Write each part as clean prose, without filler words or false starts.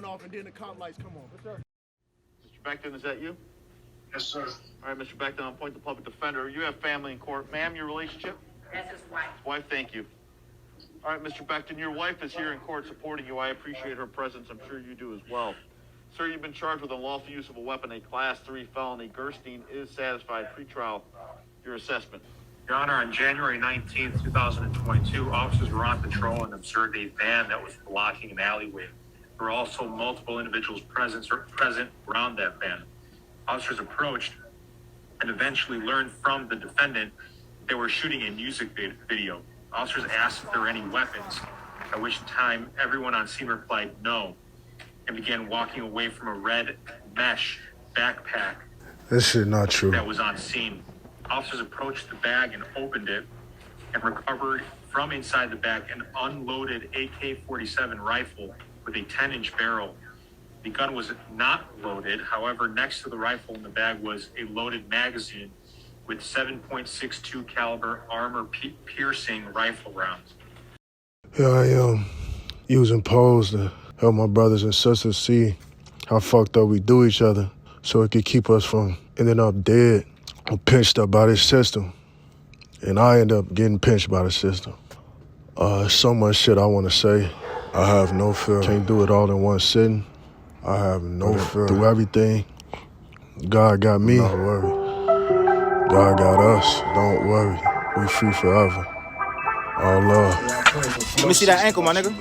off and then the cop lights come on. Yes, sir. Mr. Becton, is that you? Yes, sir. All right, Mr. Becton, I'll appoint the public defender. You have family in court. Ma'am, your relationship? That's his wife. His wife, thank you. All right, Mr. Becton, your wife is here in court supporting you. I appreciate her presence. I'm sure you do as well. Sir, you've been charged with unlawful use of a weapon, a Class 3 felony. Gerstein is satisfied. Pretrial, your assessment. Your Honor, on January 19th, 2022, officers were on patrol and observed a van that was blocking an alleyway. There were also multiple individuals present around that van. Officers approached and eventually learned from the defendant they were shooting a music video. Officers asked if there were any weapons, at which time everyone on scene replied no, and began walking away from a red mesh backpack. This shit not true. That was on scene. Officers approached the bag and opened it and recovered from inside the bag an unloaded AK-47 rifle with a 10-inch barrel. The gun was not loaded. However, next to the rifle in the bag was a loaded magazine with 7.62 caliber armor-piercing rifle rounds. Here I am, using poles to help my brothers and sisters see how fucked up we do each other so it could keep us from ending up dead or pinched up by this system. And I end up getting pinched by the system. So much shit I want to say. I have no fear. Can't do it all in one sitting. I have no fear. Do everything. God got me. Don't worry. God got us. Don't worry. We free forever. All love. Let me see that ankle, my nigga.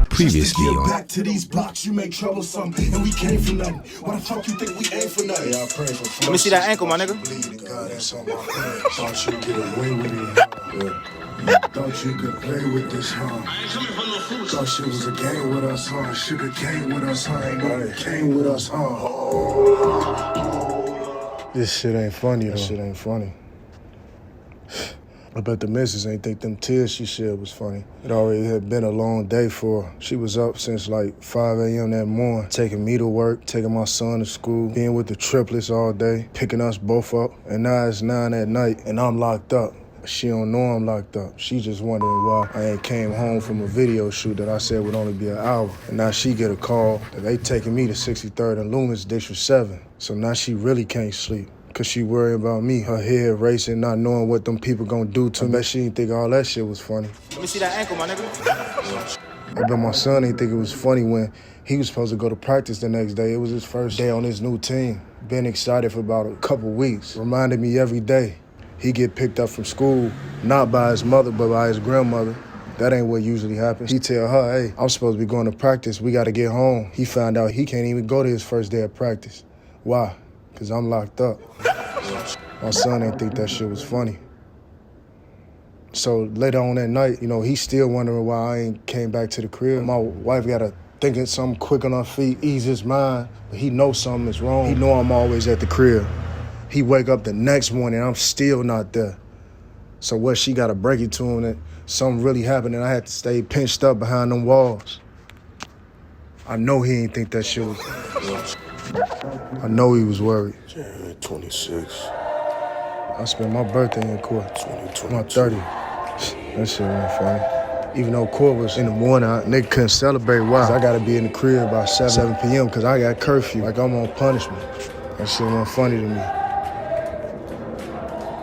Previously on back to these blocks, you make troublesome, and we came for nothing. Why the fuck you think we ain't for nothing? Yeah, I pray for Let me see that ankle, my nigga. God, that's on my head. Thought you get away with it. Yeah. Thought you could play with this, huh? I ain't coming for no food. Thought shit was a game with us, huh? Sugar came with us, huh? Ain't nobody came with us, huh? This shit ain't funny, though. This shit ain't funny. I bet the missus ain't think them tears she shed was funny. It already had been a long day for her. She was up since like 5 a.m. that morning, taking me to work, taking my son to school, being with the triplets all day, picking us both up. And now it's 9 at night and I'm locked up. She don't know I'm locked up. She just wondering why I ain't came home from a video shoot that I said would only be an hour. And now she get a call that they taking me to 63rd and Loomis, District 7. So now she really can't sleep. Cause she worried about me, her head racing, not knowing what them people gonna do to me. I bet she didn't think all that shit was funny. Let me see that ankle, my nigga. I bet my son didn't think it was funny when he was supposed to go to practice the next day. It was his first day on his new team. Been excited for about a couple weeks. Reminded me every day. He get picked up from school, not by his mother, but by his grandmother. That ain't what usually happens. He tell her, hey, I'm supposed to be going to practice. We gotta get home. He found out he can't even go to his first day of practice. Why? Cause I'm locked up. My son didn't think that shit was funny. So later on that night, you know, he's still wondering why I ain't came back to the crib. My wife gotta think of something quick on her feet, ease his mind, but he knows something is wrong. He know I'm always at the crib. He wake up the next morning, I'm still not there. So what, she gotta break it to him that something really happened and I had to stay pinched up behind them walls. I know he ain't think that shit was... I know he was worried. January 26. I spent my birthday in court. 2022. My 30. That shit wasn't funny. Even though court was in the morning, nigga couldn't celebrate. Why? Cause I gotta be in the crib by 7 p.m. cause I got curfew. Like I'm on punishment. That shit wasn't funny to me.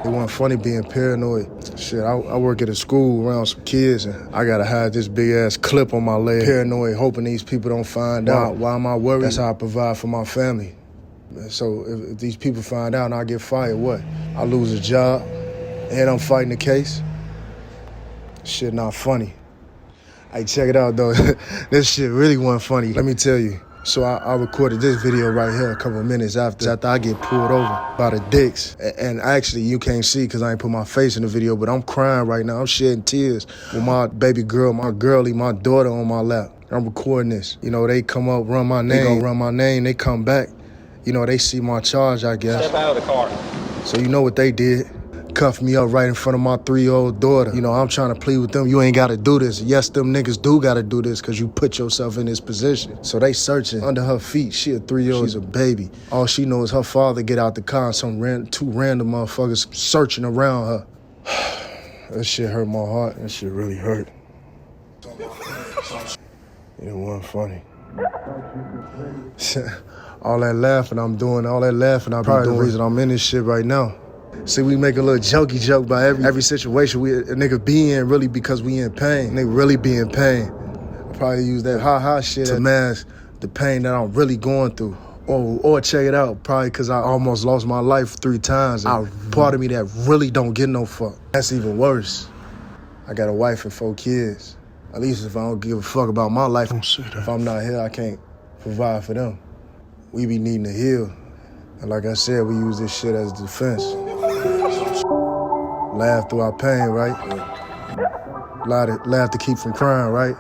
It wasn't funny being paranoid. Shit, I work at a school around some kids and I gotta have this big ass clip on my leg. Paranoid, hoping these people don't find out. Why am I worried? That's how I provide for my family. So if these people find out and I get fired, what? I lose a job and I'm fighting the case? Shit not funny. Hey, check it out though. This shit really wasn't funny. Let me tell you. So I recorded this video right here a couple of minutes after I get pulled over by the dicks. And actually, you can't see because I ain't put my face in the video, but I'm crying right now. I'm shedding tears with my baby girl, my girlie, my daughter on my lap. I'm recording this. You know, they come up, run my name. They gonna run my name, they come back. You know, they see my charge, I guess. Step out of the car. So you know what they did? cuff me up right in front of my 3-year-old daughter. You know, I'm trying to plead with them. You ain't got to do this. Yes, them niggas do got to do this because you put yourself in this position. So they searching under her feet. She a 3-year-old. She's a baby. All she knows is her father get out the car and two random motherfuckers searching around her. That shit hurt my heart. That shit really hurt. It wasn't funny. All that laughing I'm doing, all that laughing I'm probably the reason I'm in this shit right now. See, we make a little jokey joke by every situation a nigga be in really because we in pain. Nigga really be in pain. I probably use that ha-ha shit to mask the pain that I'm really going through. Or check it out, probably because I almost lost my life 3 times. Part of me that really don't get no fuck. That's even worse. I got a wife and 4 kids. At least if I don't give a fuck about my life, if I'm not here, I can't provide for them. We be needing to heal. And like I said, we use this shit as defense. Laugh through our pain, right? Laugh to keep from crying, right?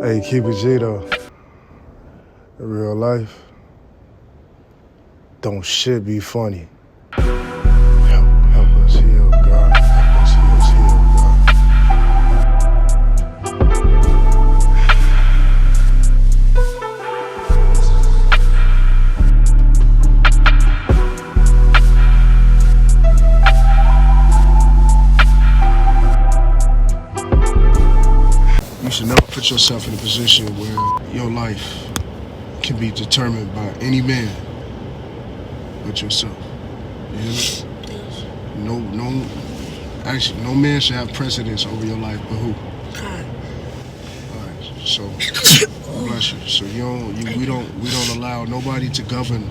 Hey, keep it G though. In real life, don't shit be funny. Help us heal, God. Help us heal, God. You should never put yourself in a position where your life can be determined by any man but yourself. You hear me? Yes. Actually, no man should have precedence over your life, but who? God. All right, so bless you. So we don't allow nobody to govern.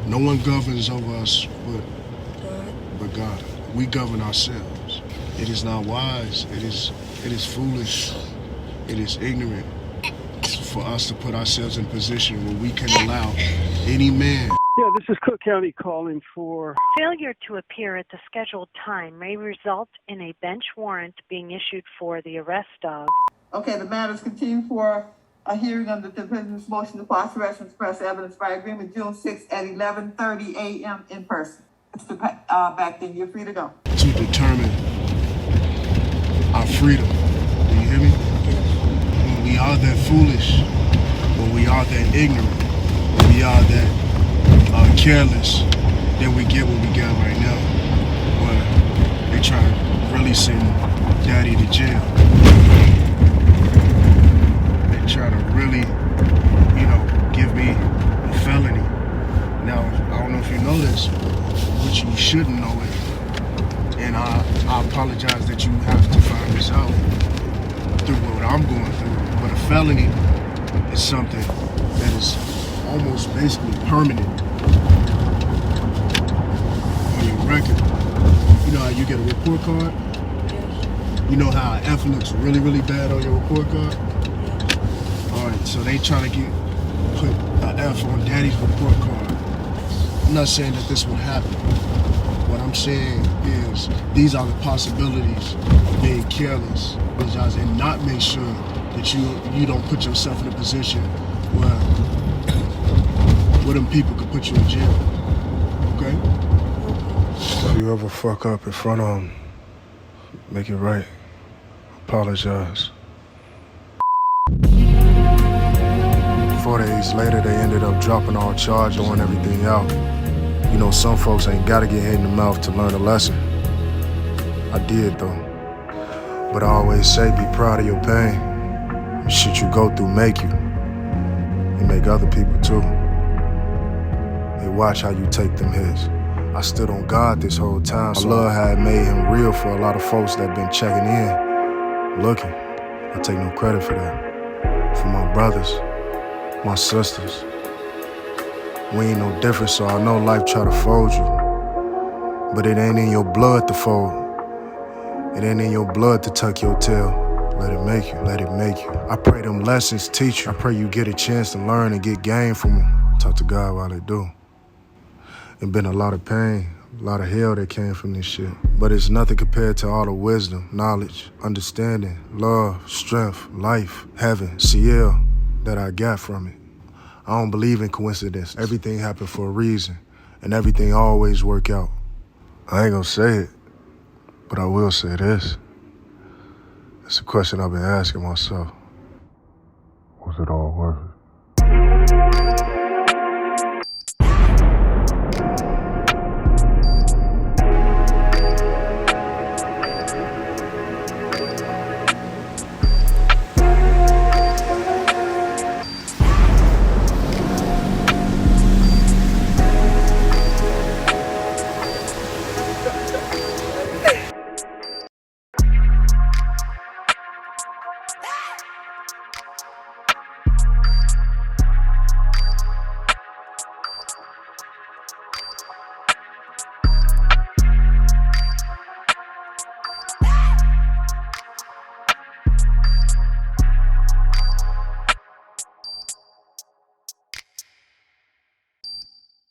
No one governs over us but God. We govern ourselves. It is not wise. It is foolish. It is ignorant for us to put ourselves in a position where we can allow any man. Yeah, this is Cook County calling for... Failure to appear at the scheduled time may result in a bench warrant being issued for the arrest of... Okay, the matter is continued for a hearing under the defendant's motion to quash arrest and express evidence by agreement June 6th at 11:30 a.m. in person. Mr. Backton, you're free to go. To determine our freedom. Do you hear me? When we are that foolish, when we are that ignorant, when we are that careless, then we get what we got right now. Where they try to really send daddy to jail. They try to really, give me a felony. Now, I don't know if you know this, but you shouldn't know it. And I apologize that you have to find this out through what I'm going through. But a felony is something that is almost basically permanent on your record. You know how you get a report card? Yes. You know how an F looks really, really bad on your report card? Yes. All right, so they try to put an F on daddy's report card. I'm not saying that this would happen. What I'm saying is these are the possibilities of being careless, and not make sure that you don't put yourself in a position where them people could put you in jail. Okay? If you ever fuck up in front of them, make it right. Apologize. 4 days later, they ended up dropping all charges, throwing everything out. You know, some folks ain't gotta get hit in the mouth to learn a lesson. I did, though. But I always say, be proud of your pain. The shit you go through make you. It make other people, too. They watch how you take them hits. I stood on God this whole time. My love had made him real for a lot of folks that been checking in, looking. I take no credit for that. For my brothers, my sisters. We ain't no different, so I know life try to fold you. But it ain't in your blood to fold. It ain't in your blood to tuck your tail. Let it make you, let it make you. I pray them lessons teach you. I pray you get a chance to learn and get game from them. Talk to God while they do. It's been a lot of pain, a lot of hell that came from this shit. But it's nothing compared to all the wisdom, knowledge, understanding, love, strength, life, heaven, ciel that I got from it. I don't believe in coincidence. Everything happened for a reason, and everything always work out. I ain't gonna say it, but I will say this. It's a question I've been asking myself.